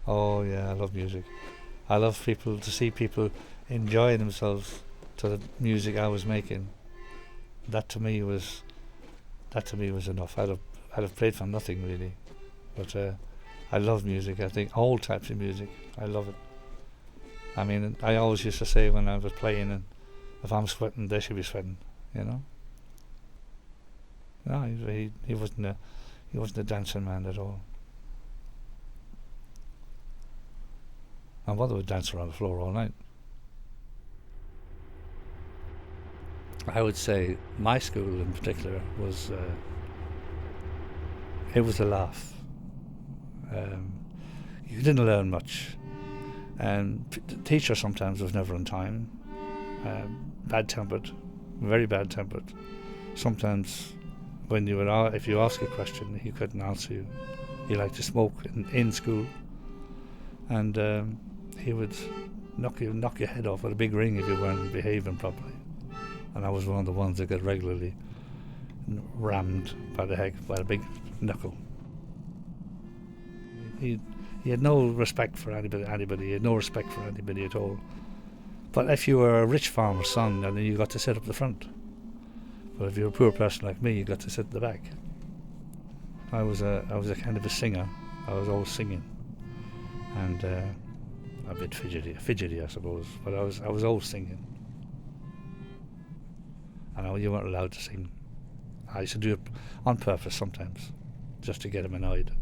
Oh yeah, I love music. I love to see people enjoy themselves to the music I was making. That to me was enough. I'd have played for nothing really, but I love music. I think all types of music. I love it. I mean, I always used to say when I was playing, and if I'm sweating, they should be sweating. You know. No, he wasn't a dancing man at all. My mother would dance around the floor all night. I would say my school in particular was it was a laugh. Um, you didn't learn much, and the teacher sometimes was never on time. Bad-tempered, very bad-tempered. Sometimes when if you ask a question, he couldn't answer you. He liked to smoke in school, and he would knock your head off with a big ring if you weren't behaving properly. And I was one of the ones that got regularly rammed by a big knuckle. He had no respect for anybody. He had no respect for anybody at all. But if you were a rich farmer's son, then you got to sit up the front. But if you're a poor person like me, you got to sit at the back. I was a kind of a singer. I was always singing, and a bit fidgety, I suppose. But I was always singing. I know you weren't allowed to sing. I used to do it on purpose sometimes, just to get him annoyed.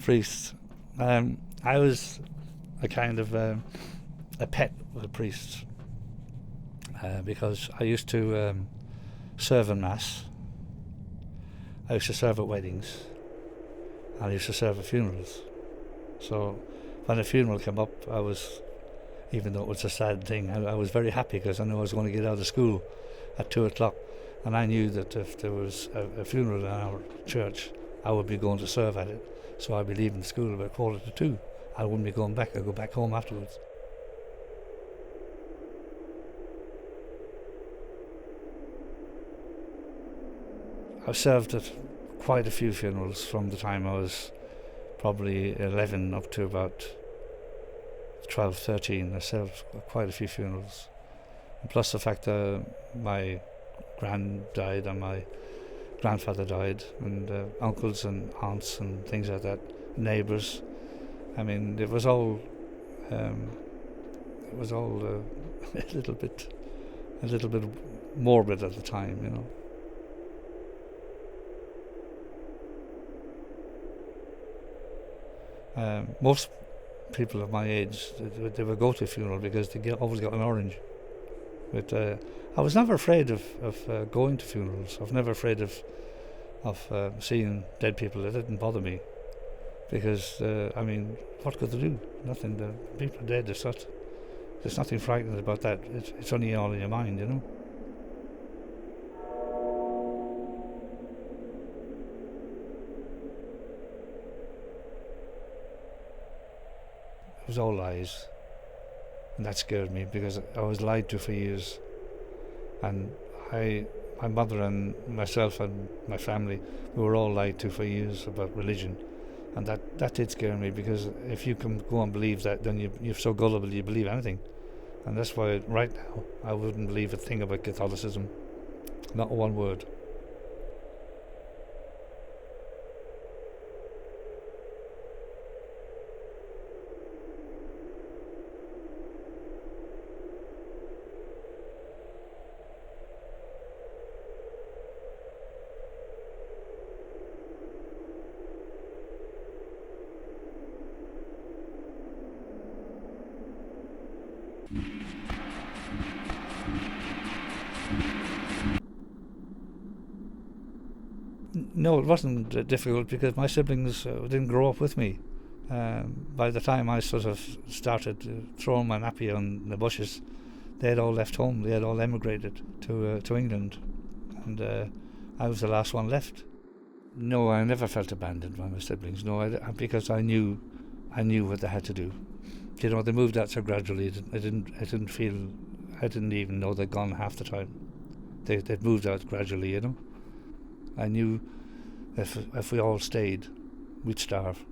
Priests. I was a kind of a pet with a priest because I used to serve in mass. I used to serve at weddings. And I used to serve at funerals. So when a funeral came up, even though it was a sad thing, I was very happy because I knew I was going to get out of school at 2:00, and I knew that if there was a funeral in our church, I would be going to serve at it. So I'd be leaving school about 1:45. I wouldn't be going back. I'd go back home afterwards. I've served at quite a few funerals from the time I was probably 11 up to about 12, 13. I served quite a few funerals. And plus the fact that my gran died and my grandfather died, and uncles and aunts and things like that, neighbours. I mean, it was all a little bit morbid at the time, you know. Most people of my age, they would go to a funeral because they always got an orange. But I was never afraid of going to funerals. I was never afraid of seeing dead people. It didn't bother me because I mean, what could they do? Nothing. The people are dead. There's nothing frightening about that. It's only all in your mind, you know. It was all lies, and that scared me because I was lied to for years, and my mother and myself and my family, we were all lied to for years about religion, and that did scare me because if you can go and believe that, then you're so gullible you believe anything, and that's why right now I wouldn't believe a thing about Catholicism, not one word. No, it wasn't difficult because my siblings didn't grow up with me. By the time I sort of started throwing my nappy on the bushes, they had all left home. They had all emigrated to England, and I was the last one left. No, I never felt abandoned by my siblings. No, because I knew what they had to do. They moved out so gradually. I didn't feel, I didn't even know they'd gone half the time. They'd moved out gradually, I knew if we all stayed, we'd starve.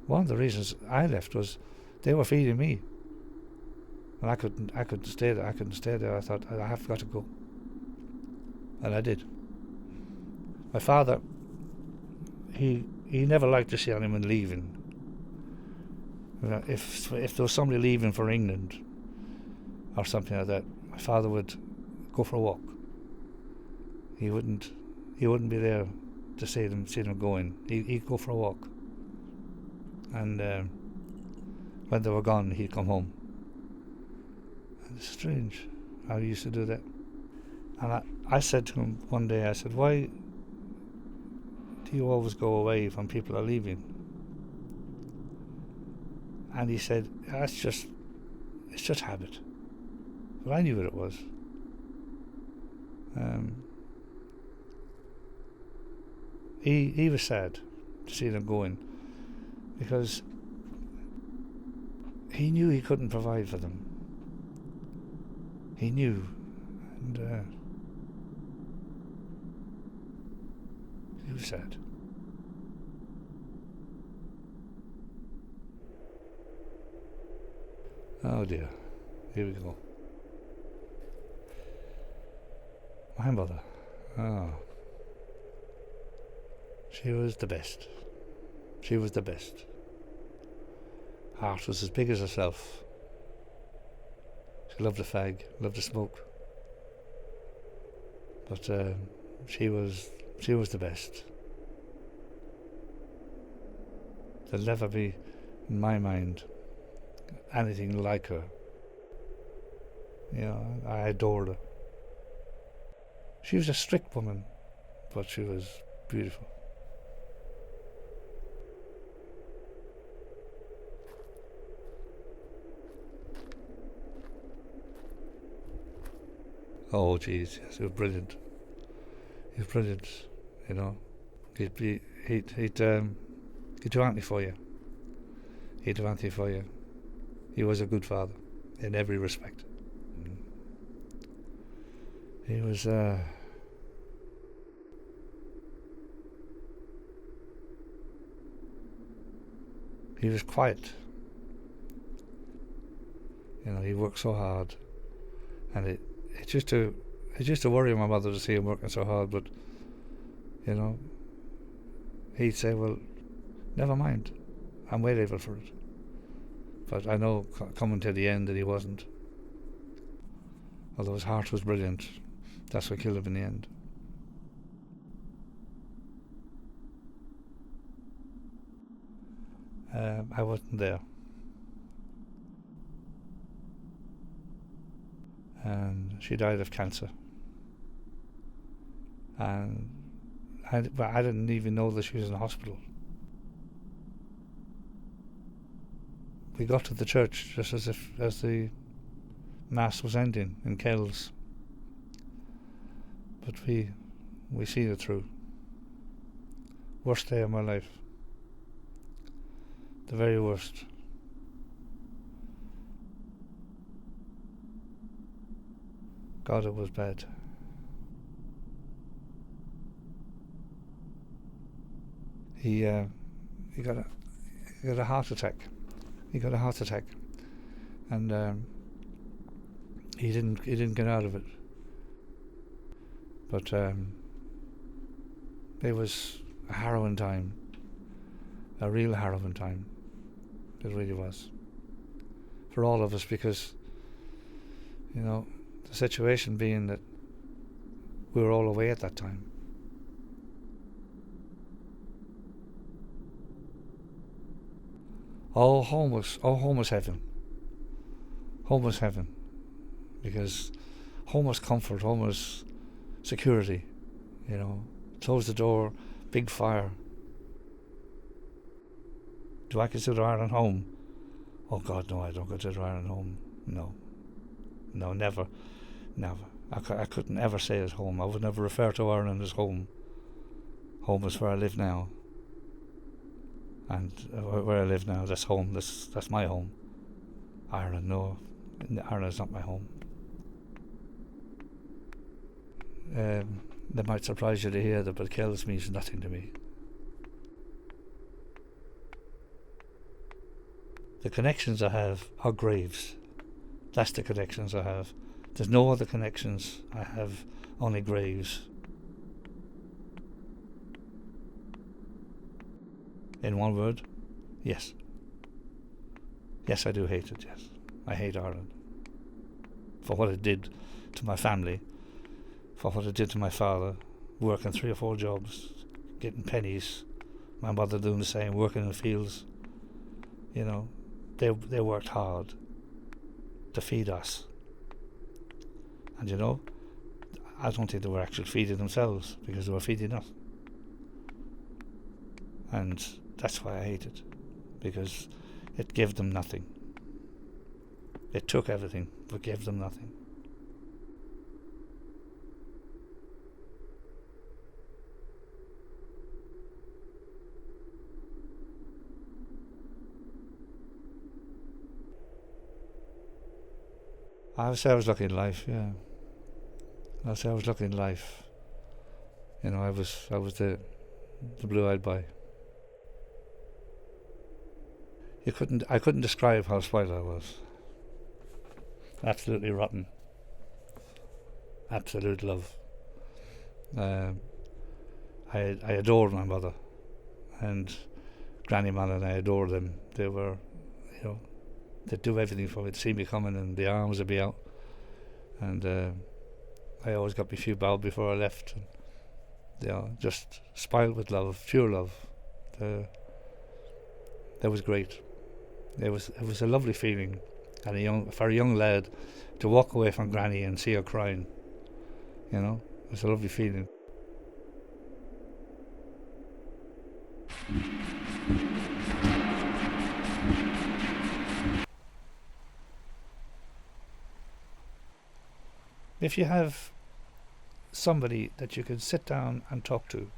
One of the reasons I left was they were feeding me, and I couldn't stay there. I couldn't stay there. I thought, I have got to go, and I did. My father, he never liked to see anyone leaving. If there was somebody leaving for England or something like that, my father would go for a walk. He wouldn't be there to see them going. He'd go for a walk, and when they were gone, he'd come home. And it's strange how he used to do that. And I said to him one day, I said, why do you always go away when people are leaving? And he said, it's just habit. But I knew what it was. He was sad to see them going, because he knew he couldn't provide for them. He knew, and he was sad. Oh dear, here we go. My mother, she was the best. She was the best. Heart was as big as herself. She loved a fag, loved to smoke. But she was the best. There'll never be, in my mind, anything like her. I adored her. She was a strict woman, but she was beautiful. Oh, jeez, yes, he was brilliant. He was brilliant, He'd do anything for you. He'd do anything for you. He was a good father in every respect. He was quiet. He worked so hard, and it used to worry my mother to see him working so hard. But he'd say, "Well, never mind, I'm well able for it." But I know coming to the end that he wasn't. Although his heart was brilliant, that's what killed him in the end. I wasn't there. And she died of cancer. And I didn't even know that she was in the hospital. We got to the church just as the Mass was ending in Kells. But we seen it through. Worst day of my life. The very worst. God, it was bad. He got a heart attack. He got a heart attack, and he didn't get out of it. But it was a harrowing time, a real harrowing time. It really was for all of us, because the situation being that we were all away at that time. Home was heaven. Home was heaven, because home was comfort, home was security. Close the door, big fire. Do I consider Ireland home? Oh God, no, I don't consider Ireland home. No, never. I couldn't ever say it's home. I would never refer to Ireland as home. Home is where I live now. And where I live now, that's home. That's my home. Ireland, no. Ireland's not my home. That might surprise you to hear that, but Kells means nothing to me. The connections I have are graves. That's the connections I have. There's no other connections. I have only graves. In one word, yes. Yes, I do hate it, yes. I hate Ireland. For what it did to my family, for what it did to my father, working 3 or 4 jobs, getting pennies, my mother doing the same, working in the fields. You know, they worked hard to feed us. And you know, I don't think they were actually feeding themselves, because they were feeding us. And that's why I hate it, because it gave them nothing. It took everything, but gave them nothing. I would say I was lucky in life, yeah. I would say I was lucky in life. You know, I was the blue-eyed boy. I couldn't describe how spoiled I was. Absolutely rotten. Absolute love. I adored my mother, and Granny Man, and I adored them. They were, you know, they'd do everything for me. They'd see me coming, and the arms would be out. And I always got my few bow before I left. And, you know, just spoiled with love, pure love. That was great. It was a lovely feeling, and for a young lad to walk away from Granny and see her crying. You know, it was a lovely feeling. If you have somebody that you can sit down and talk to,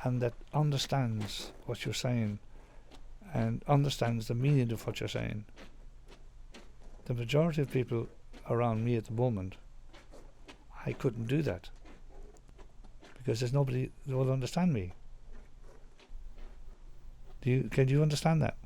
and that understands what you're saying and understands the meaning of what you're saying, the majority of people around me at the moment, I couldn't do that, because there's nobody that will understand me. Can you understand that?